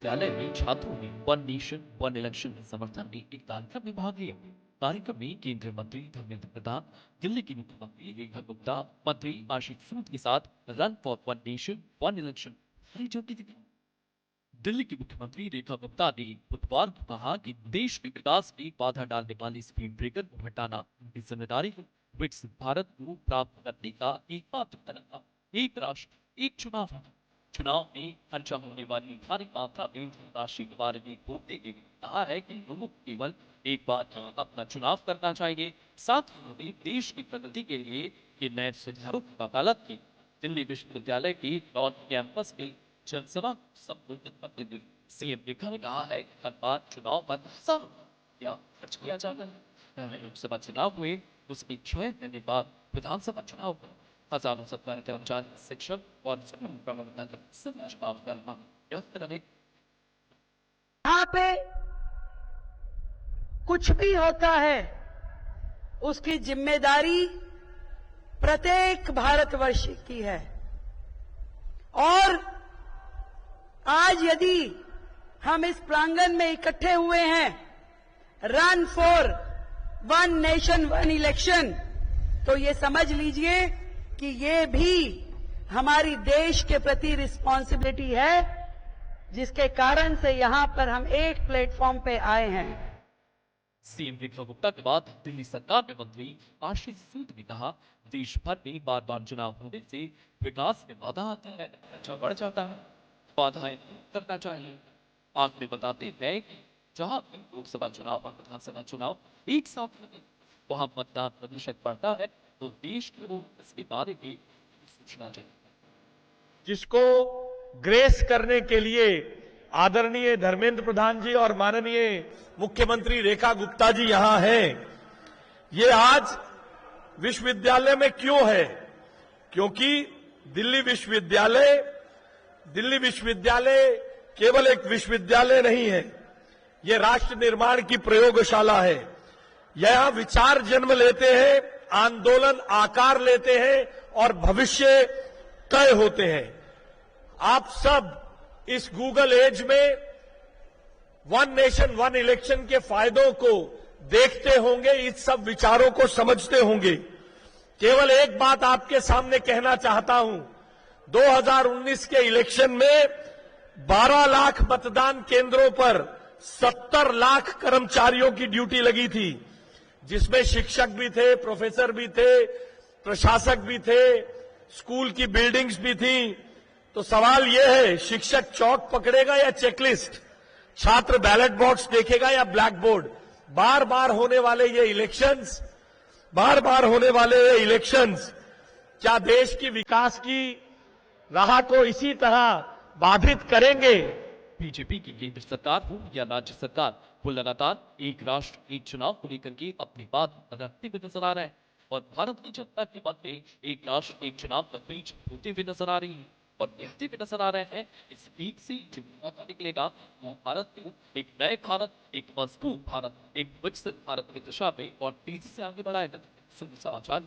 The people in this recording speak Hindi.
विश्वविद्यालय में छात्रों ने वन नेशन वन इलेक्शन समर्थन में एक कार्यक्रम में भाग लिया। कार्यक्रम में केंद्रीय मंत्री धर्मेंद्र प्रधान, दिल्ली की मुख्यमंत्री रेखा गुप्ता, मंत्री आशीष सूद के साथ run for one nation one election हरी झंडी दिखाई। दिल्ली की मुख्यमंत्री रेखा गुप्ता ने बुधवार को कहा कि देश के विकास में बाधा डालने वाली स्पीड ब्रेकर को हटाना उनकी जिम्मेदारी है। विकसित भारत को प्राप्त करने का एकमात्र तरीका एक राष्ट्र एक चुनाव है। चुनाव में खर्चा होने वाली भारी मात्रा में राशि के बारे में बोलते हुए कहा है कि लोगों को केवल एक बार अपना चुनाव करना चाहिए। साथ ही उन्होंने देश की प्रगति के लिए ये नए सुझावों की वकालत की। दिल्ली विश्वविद्यालय के लॉर्ड कैंपस में जनसभा को संबोधित करते हुए सीएम रेखा ने कहा है कि हर बार चुनाव पर खर्च किया जाता है। पहले लोकसभा चुनाव हुए, उसके 6 महीने बाद विधानसभा चुनाव हुआ। हजारों सरकारी कर्मचारी, शिक्षक और प्रबंधन चुनाव करना यहाँ पे कुछ भी होता है उसकी जिम्मेदारी प्रत्येक भारतवर्षी की है। और आज यदि हम इस प्रांगण में इकट्ठे हुए हैं run for one nation one election, तो ये समझ लीजिए कि ये भी हमारी देश के प्रति रिस्पॉन्सिबिलिटी है, जिसके कारण से यहां पर हम एक प्लेटफॉर्म पे आए हैं। सीएम रेखा गुप्ता के बाद दिल्ली सरकार में मंत्री आशीष सूद ने कहा, देश भर में बार बार चुनाव होने से विकास में बाधा आता है, खर्चा बढ़ जाता है, बाधाएं करना चाहिए। आंकड़े बताते हैं कि जहां लोकसभा चुनाव और विधानसभा चुनाव एक साथ होते वहां मतदान प्रतिशत बढ़ता है, तो देश को इसके बारे में सोचना चाहिए। जिसको ग्रेस करने के लिए आदरणीय धर्मेंद्र प्रधान जी और माननीय मुख्यमंत्री रेखा गुप्ता जी यहां हैं। ये आज विश्वविद्यालय में क्यों है? क्योंकि दिल्ली विश्वविद्यालय केवल एक विश्वविद्यालय नहीं है, ये राष्ट्र निर्माण की प्रयोगशाला है। यहां विचार जन्म लेते हैं, आंदोलन आकार लेते हैं और भविष्य तय होते हैं। आप सब इस गूगल एज में वन नेशन वन इलेक्शन के फायदों को देखते होंगे, इस सब विचारों को समझते होंगे। केवल एक बात आपके सामने कहना चाहता हूं, 2019 के इलेक्शन में 12 लाख मतदान केंद्रों पर 70 लाख कर्मचारियों की ड्यूटी लगी थी, जिसमें शिक्षक भी थे, प्रोफेसर भी थे, प्रशासक भी थे, स्कूल की बिल्डिंग्स भी थी। तो सवाल यह है, शिक्षक चौक पकड़ेगा या चेकलिस्ट? छात्र बैलेट बॉक्स देखेगा या ब्लैक बोर्ड? बार बार होने वाले ये इलेक्शंस क्या देश की विकास की राह को इसी तरह बाधित करेंगे? बीजेपी की केंद्र सरकार हो या राज्य सरकार, वो लगातार एक राष्ट्र एक चुनाव को लेकर के अपनी बात रखते हुए नजर आ रहे हैं और भारत की जनता के मन में एक राष्ट्र एक चुनाव का बीच होते हुए नजर आ रही है और कहते हुए नजर आ रहे हैं। इस बीच से जो निकलेगा वो भारत को एक नए भारत, एक मजबूत भारत, एक विकसित भारत की दिशा में और तेजी से आगे बढ़ाएगा। समाचार